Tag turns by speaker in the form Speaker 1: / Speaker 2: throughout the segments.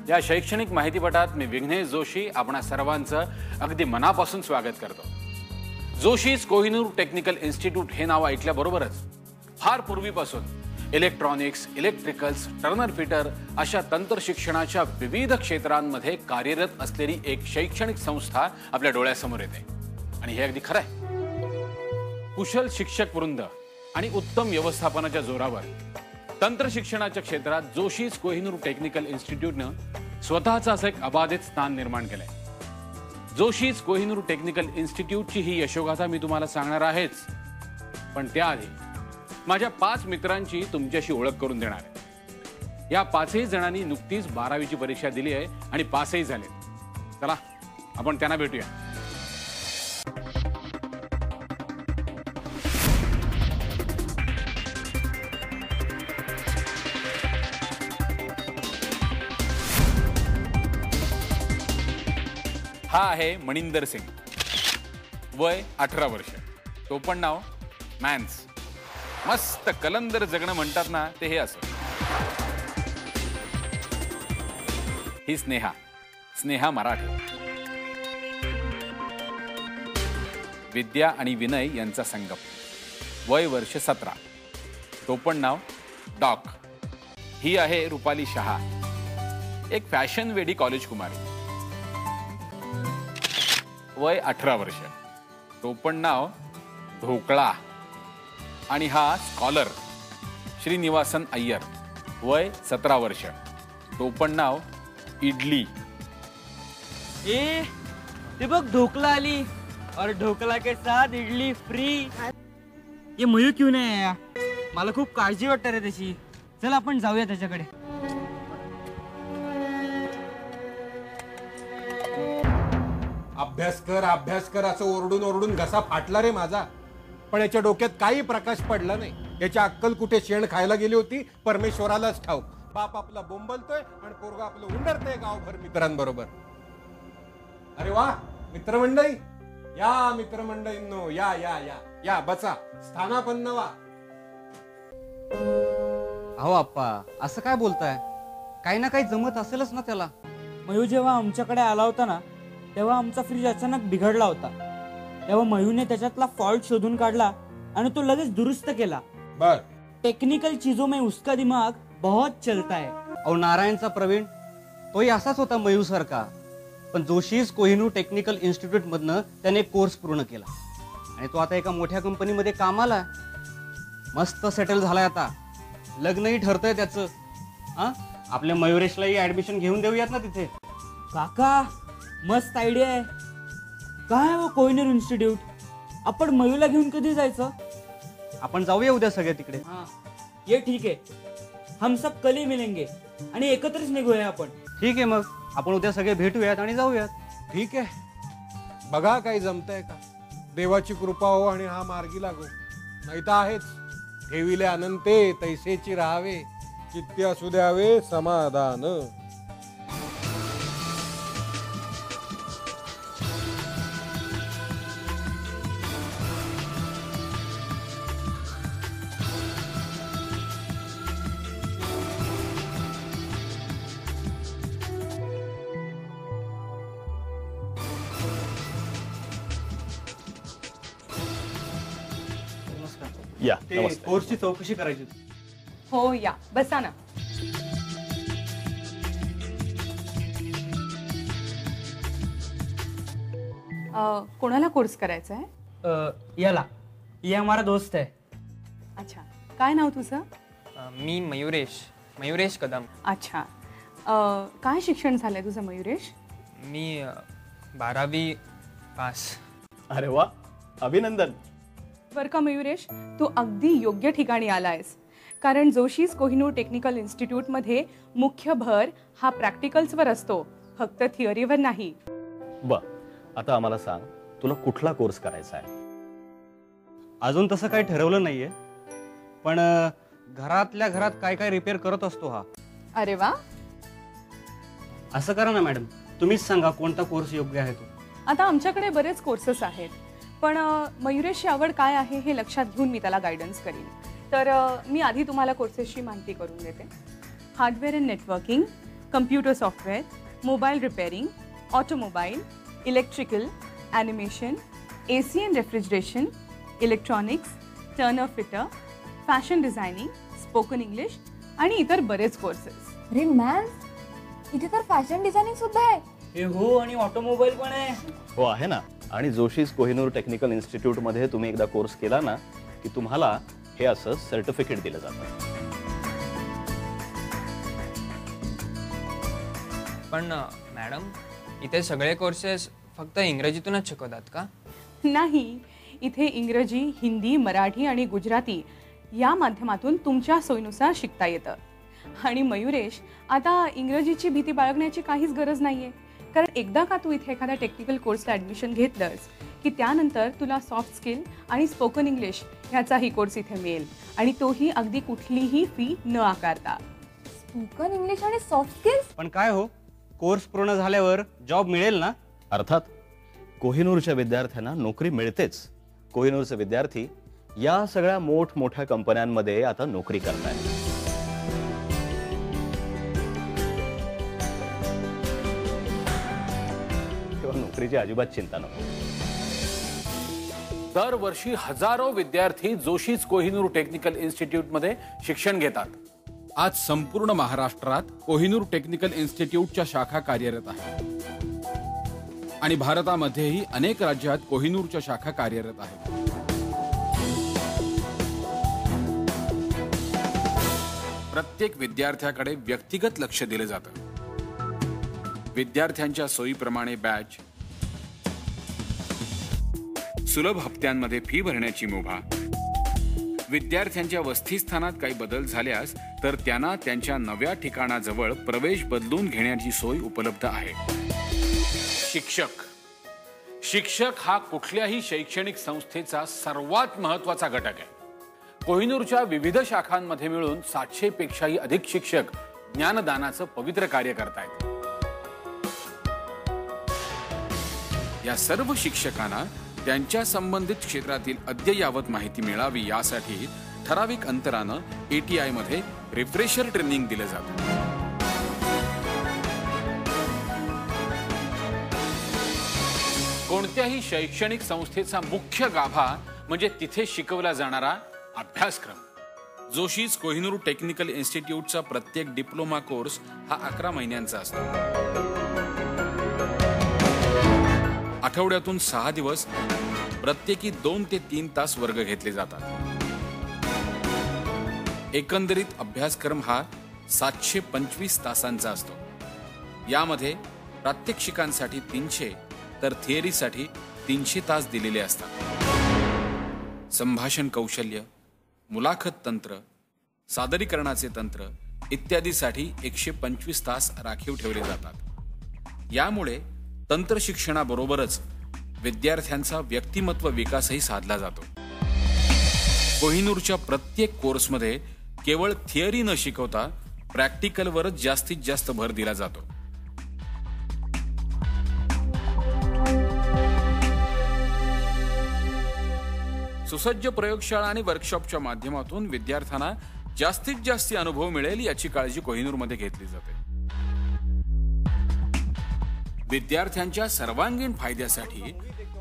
Speaker 1: या शैक्षणिक माहितीपटात मी विघ्नेश जोशी आपणा सर्वांचं अगदी मनापासून स्वागत करतो। जोशीज कोहिनूर टेक्निकल इन्स्टिट्यूट हे नाव ऐकल्याबरोबरच फार पूर्वीपासून इलेक्ट्रॉनिक्स, इलेक्ट्रिकल्स, टर्नर फिटर अशा तंत्र शिक्षणाच्या विविध क्षेत्रांमध्ये कार्यरत असलेली एक शैक्षणिक संस्था आपल्या डोळ्यासमोर येते। आणि हे अगदी खरं आहे। कुशल शिक्षक वृंद आणि उत्तम व्यवस्थापनाच्या जोरावर तंत्र शिक्षणाच्या क्षेत्रात जोशीज कोहिनूर टेक्निकल इन्स्टिट्यूटनं स्वतःचं असं एक अबाधित स्थान निर्माण केलंय। जोशीज कोहिनूर टेक्निकल इन्स्टिट्यूटची ही यशोगाथा मी तुम्हाला सांगणार आहेच, पण त्याआधी माझ्या 5 मित्रांची तुमच्याशी ओळख करून देणार आहे। या 5ही जणांनी नुकतीच 12वीची परीक्षा दिली आहे आणि पासही झाले। चला आपण त्यांना भेटूया। हा आहे मणिंदर सिंग, वय 18 वर्ष, तो पण नाव मॅन्स। मस्त कलंदर जगणं म्हणतात ना, ते हे असं। ही स्नेहा मराठे, विद्या आणि विनय यांचा संगम, वय वर्ष 17, तो पण नाव डॉक। ही आहे रुपाली शहा, एक फॅशन वेडी कॉलेज कुमारी, वय 18 वर्ष, तो पण नाव ढोकळा। आणि हा स्कॉलर श्रीनिवासन अय्यर, वय 17 वर्ष, तो पण नाव इडली।
Speaker 2: ये बघ ढोकला आली, और ढोकला के साथ इडली फ्री। ये मयू क्यों नाही आया? मला खूप काळजी वाटते रे त्याची। चल आपण जाऊया त्याच्याकडे।
Speaker 3: अभ्यास कर असं ओरडून ओरडून घसा फाटला रे माझा। पण याच्या डोक्यात काही प्रकाश पडला नाही। याची अक्कल कुठे शेण खायला गेली होती परमेश्वरालाच ठाऊक। बाप आपला बोंबलतोय आणि पोरगा आपलं उंडरतोय गावभर मित्रांबरोबर। अरे वा मित्रमंडळी, या मित्रमंडळींनो, या या या या बसा, स्थानापन्न व्हा।
Speaker 4: अहो आप्पा, असं काय बोलताय? काही ना काही जमत असेलच ना त्याला।
Speaker 2: मयू जेव्हा आमच्याकडे आला होता ना, तेव्हा आमचा फ्रीज अचानक बिघडला होता। तेव्हा मयूने त्याच्यातला फॉल्ट शोधून काढला आणि तो लगेच दुरुस्त केला।
Speaker 3: बर,
Speaker 2: टेक्निकल चीजों में उसका दिमाग बहुत चलता है।
Speaker 4: अहो नारायणचा प्रवीण तोही असाच होता मयू सारखा, पण जोशीज कोहिनूर टेक्निकल इन्स्टिट्यूट मधनं त्याने कोर्स पूर्ण केला आणि तो आता एका मोठ्या कंपनीमध्ये कामाला आहे। मस्त सेटल झालाय, आता लग्नही ठरतंय त्याचं। हा, आपल्या मयुरेशलाही ऍडमिशन घेऊन देऊयात ना तिथे।
Speaker 2: काका मस्त आयडिया आहे। काय वो कोहिनूर इन्स्टिट्यूट, आपण मयूला घेऊन कधी जायचं?
Speaker 4: आपण जाऊया उद्या सगळे तिकडे।
Speaker 2: हाँ, ये ठीक है, हम सब कल ही मिलेंगे आणि एकत्रच निघूया आपण।
Speaker 4: ठीक आहे, मग आपण उद्या सगळे भेटूयात आणि जाऊयात।
Speaker 3: ठीक आहे, बघा काही जमतंय का। देवाची कृपा हो आणि हा मार्गी लागो, नाही तर आहेच ठेविले अनंते तैसेची राहावे, चित्ती असू द्यावे समाधान।
Speaker 5: या
Speaker 4: कोर्सची चौकशी करायची होती।
Speaker 6: हो या, बसा ना। कोणाला कोर्स करायचा आहे?
Speaker 2: याला, ये हमारा दोस्त है।
Speaker 6: अच्छा, काय नाव तुझं?
Speaker 7: मी मयुरेश कदम।
Speaker 6: अच्छा, काय शिक्षण झालंय तुझं मयुरेश?
Speaker 7: मी 12वी पास।
Speaker 5: अरे वा, अभिनंदन।
Speaker 6: बरं का मयुरेश, तू अगदी योग्य ठिकाणी आलायस, कारण जोशीज कोहिनूर टेक्निकल इन्स्टिट्यूटमध्ये मुख्य भर हा प्रॅक्टिकल्सवर असतो, फक्त थिअरीवर नाही।
Speaker 5: बर, आता आम्हाला सांग, तुला कुठला कोर्स करायचा आहे?
Speaker 4: अजून तसं काही ठरवलं नाहीये, पण घरातल्या घरात काय काय रिपेअर करत असतो हा।
Speaker 6: अरे वा,
Speaker 4: असं करा ना मॅडम, तुम्हीच सांगा कोणता कोर्स योग्य आहे तो।
Speaker 6: आता आमच्याकडे बरेच कोर्सेस आहेत, पण मयुरेशची आवड काय आहे हे लक्षात घेऊन मी त्याला गायडन्स करीन। तर मी आधी तुम्हाला कोर्सेसची माहिती करून देते। Hardware and networking, computer software, mobile repairing, automobile, electrical, animation, AC and refrigeration, electronics, Turner fitter, fashion designing, spoken English आणि इतर बरेच कोर्सेस.
Speaker 8: अरे मॅम, इथे तर फॅशन डिझायनिंग सुद्धा आहे.
Speaker 2: हे हो, आणि ऑटोमोबाईल पण आहे.
Speaker 5: हो आहे ना. आणि जोशीज कोहिनूर टेक्निकल इन्स्टिट्यूटमध्ये तुम्ही एकदा कोर्स केला ना की तुम्हाला हे असं सर्टिफिकेट दिलं जातं.
Speaker 7: पण मॅडम, इथे सगळे कोर्सेस फक्त इंग्रजीतूनच शिकवतात का?
Speaker 6: नाही, इथे इंग्रजी, हिंदी, मराठी आणि गुजराती या माध्यमातून तुमच्या सोयीनुसार शिकता येतं. आणि मयुरेश, आता इंग्रजीची भीती बाळगण्याची काहीच गरज नाही आहे. कारण एकदा का तू इथे एखाद्या टेक्निकल कोर्सला ॲडमिशन घेतलंस की त्यानंतर तुला सॉफ्ट स्किल आणि स्पोकन इंग्लिश ह्याचाही कोर्स इथे मिळेल, आणि तोही अगदी कुठलीही फी न आकारता.
Speaker 8: स्पोकन इंग्लिश आणि सॉफ्ट स्किल्स.
Speaker 4: पण काय हो, कोर्स पूर्ण झाल्यावर जॉब मिळेल ना?
Speaker 5: अर्थात कोहिनूरच्या विद्यार्थ्यांना नोकरी मिळतेच. कोहिनूरचे विद्यार्थी या सगळ्या मोठमोठ्या कंपन्यांमध्ये आता नोकरी करतायत. तेव्हा नोकरीची अजिबात चिंता नको.
Speaker 1: दरवर्षी हजारो विद्यार्थी जोशीज कोहिनूर टेक्निकल इन्स्टिट्यूटमध्ये शिक्षण घेतात. आज संपूर्ण महाराष्ट्रात कोहिनूर टेक्निकल इन्स्टिट्यूटच्या शाखा कार्यरत आहेत आणि भारतामध्येही अनेक राज्यात कोहिनूरच्या शाखा कार्यरत आहेत. प्रत्येक विद्यार्थ्याकडे व्यक्तिगत लक्ष दिलं जातं. विद्यार्थ्यांच्या सोयीप्रमाणे बॅच, सुलभ हप्त्यांमध्ये फी भरण्याची मुभा, विद्यार्थ्यांच्या वसतिस्थानात काही बदल झाल्यास तर त्यांना त्यांच्या नव्या ठिकाणाजवळ प्रवेश बदलून घेण्याची सोय उपलब्ध आहे. शिक्षक हा कुठल्याही शैक्षणिक संस्थेचा सर्वात महत्त्वाचा घटक आहे. कोहिनूरच्या विविध शाखांमध्ये मिळून 700 पेक्षाही अधिक शिक्षक ज्ञानदानाचं पवित्र कार्य करतायत. या सर्व शिक्षकांना त्यांच्या संबंधित क्षेत्रातील अद्ययावत माहिती मिळावी यासाठी ठराविक अंतरानं ATI मध्ये रिफ्रेशर ट्रेनिंग दिलं जातं. कोणत्याही शैक्षणिक संस्थेचा मुख्य गाभा म्हणजे तिथे शिकवला जाणारा अभ्यासक्रम. जोशीज कोहिनूर टेक्निकल इन्स्टिट्यूटचा प्रत्येक डिप्लोमा कोर्स हा 11 महिन्यांचा असतो. आठवड्यातून 6 दिवस प्रत्येकी 2 ते 3 तास वर्ग घेतले जातात. एकंदरीत अभ्यासक्रम हा 725 तासांचा असतो. यामध्ये प्रात्यक्षिकांसाठी 300 तर थिअरीसाठी 300 तास दिलेले असतात. संभाषण कौशल्य, मुलाखत तंत्र, सादरीकरणाचे तंत्र इत्यादीसाठी 125 तास राखीव ठेवले जातात. यामुळे तंत्र शिक्षणाबरोबरच विद्यार्थ्यांचा व्यक्तिमत्व विकासही साधला जातो. कोहिनूरच्या प्रत्येक कोर्समध्ये केवळ थिअरी न शिकवता प्रॅक्टिकलवरच जास्तीत जास्त भर दिला जातो. सुसज्ज प्रयोगशाळा आणि वर्कशॉपच्या माध्यमातून विद्यार्थ्यांना जास्तीत जास्त अनुभव मिळेल याची काळजी कोहिनूरमध्ये घेतली जाते. विद्यार्थ्यांच्या सर्वांगीण फायद्यासाठी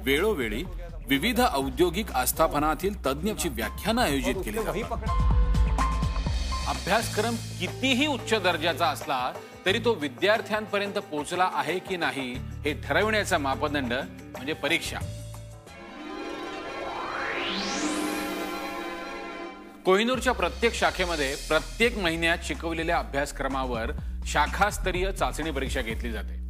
Speaker 1: वेळोवेळी विविध औद्योगिक आस्थापनातील तज्ञांची व्याख्यानं आयोजित केली जातात. अभ्यासक्रम कितीही उच्च दर्जाचा असला तरी तो विद्यार्थ्यांपर्यंत पोहोचला आहे की नाही हे ठरविण्याचा मापदंड म्हणजे परीक्षा. कोहिनूरच्या प्रत्येक शाखेमध्ये प्रत्येक महिन्यात शिकवलेल्या अभ्यासक्रमावर शाखास्तरीय चाचणी परीक्षा घेतली जाते.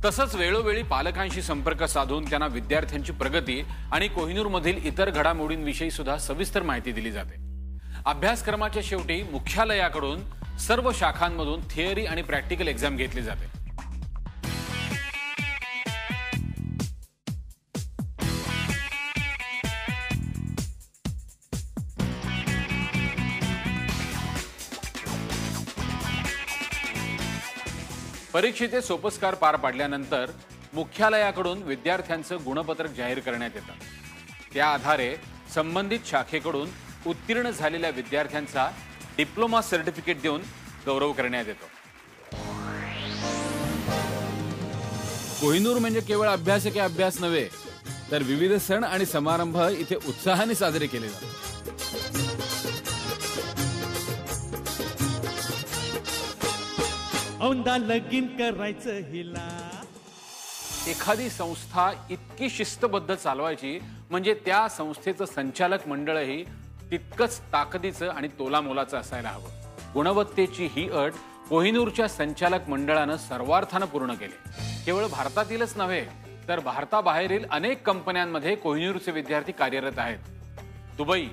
Speaker 1: तसंच वेळोवेळी पालकांशी संपर्क साधून त्यांना विद्यार्थ्यांची प्रगती आणि कोहिनूरमधील इतर घडामोडींविषयी सुद्धा सविस्तर माहिती दिली जाते. अभ्यासक्रमाच्या शेवटी मुख्यालयाकडून सर्व शाखांमधून थिअरी आणि प्रॅक्टिकल एक्झाम घेतली जाते. परीक्षेचे सोपस्कार पार पाडल्यानंतर मुख्यालयाकडून विद्यार्थ्यांचं गुणपत्रक जाहीर करण्यात येतं. त्या आधारे संबंधित शाखेकडून उत्तीर्ण झालेल्या विद्यार्थ्यांचा डिप्लोमा सर्टिफिकेट देऊन गौरव करण्यात येतो. कोहिनूर म्हणजे केवळ अभ्यास की अभ्यास नव्हे, तर विविध सण आणि समारंभ इथे उत्साहाने साजरे केले जातात.
Speaker 9: औंदा लगीन करायचं हिला.
Speaker 1: एखादी संस्था इतकी शिस्तबद्ध चालवायची म्हणजे त्या संस्थेचं संचालक मंडळही तितकंच ताकदीचं आणि तोलामोलाचं असायला हवं. गुणवत्तेची ही अट कोहिनूरच्या संचालक मंडळानं सर्वार्थानं पूर्ण केली. केवळ भारतातीलच नव्हे, तर भारताबाहेरील अनेक कंपन्यांमध्ये कोहिनूरचे विद्यार्थी कार्यरत आहेत. दुबई,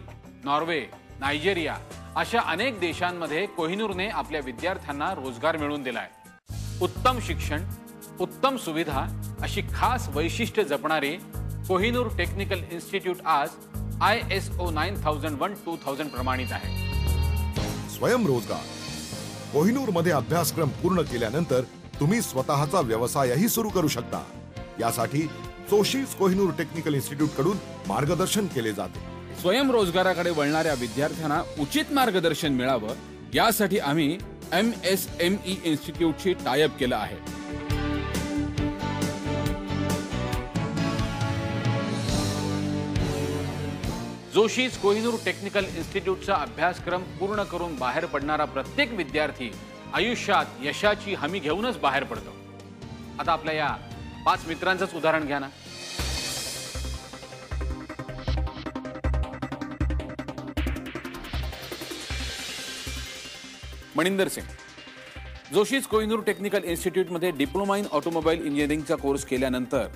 Speaker 1: नॉर्वे, नायजेरिया अशा अनेक देशांमध्ये कोहिनूरने आपल्या विद्यार्थ्यांना रोजगार मिळवून दिलाय. उत्तम शिक्षण, उत्तम सुविधा अशी खास वैशिष्ट्ये जपणारे कोहिनूर टेक्निकल इन्स्टिट्यूट आज ISO 9001-2000 प्रमाणित आहे.
Speaker 10: स्वयंरोजगार. कोहिनूरमध्ये अभ्यासक्रम पूर्ण केल्यानंतर तुम्ही स्वतःचा व्यवसायही सुरू करू शकता. यासाठी जोशीज कोहिनूर टेक्निकल इन्स्टिट्यूट कडून मार्गदर्शन केले जाते.
Speaker 1: स्वयंरोजगाराकडे वळणाऱ्या विद्यार्थ्यांना उचित मार्गदर्शन मिळावं यासाठी आम्ही MSME इन्स्टिट्यूटशी टायअप केलं आहे. जोशीज कोहिनूर टेक्निकल इन्स्टिट्यूटचा अभ्यासक्रम पूर्ण करून बाहेर पडणारा प्रत्येक विद्यार्थी आयुष्यात यशाची हमी घेऊनच बाहेर पडतो. आता आपल्या या 5 मित्रांचंच उदाहरण घ्या ना. मनिंदर सिंग जोशीज कोहिनूर टेक्निकल इन्स्टिट्यूटमध्ये डिप्लोमा इन ऑटोमोबाईल इंजिनिअरिंगचा कोर्स केल्यानंतर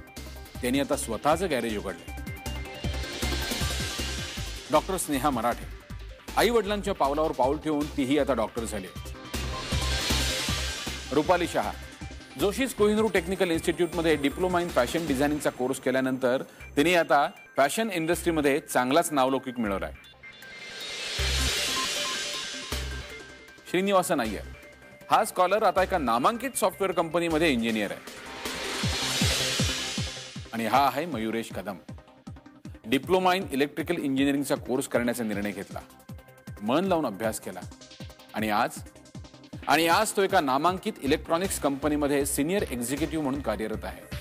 Speaker 1: त्यांनी आता स्वतःचं गॅरेज उघडले. डॉक्टर स्नेहा मराठे आई वडिलांच्या पावलावर पाऊल ठेवून तीही आता डॉक्टर झाली. रुपाली शहा जोशीज कोहिनूर टेक्निकल इन्स्टिट्यूटमध्ये डिप्लोमा इन फॅशन डिझायनिंगचा कोर्स केल्यानंतर तिने आता फॅशन इंडस्ट्रीमध्ये चांगलाच नावलौकिक मिळवलाय. श्रीनिवासन अय्यर हा स्कॉलर आता एका नामांकित सॉफ्टवेअर कंपनीमध्ये इंजिनियर आहे. आणि हा आहे Mayuresh Kadam. Diploma in electrical इंजिनिअरिंगचा कोर्स करण्याचा निर्णय घेतला, मन लावून अभ्यास केला आणि आज तो एका नामांकित इलेक्ट्रॉनिक्स कंपनीमध्ये सिनियर एक्झिक्युटिव्ह म्हणून कार्यरत आहे.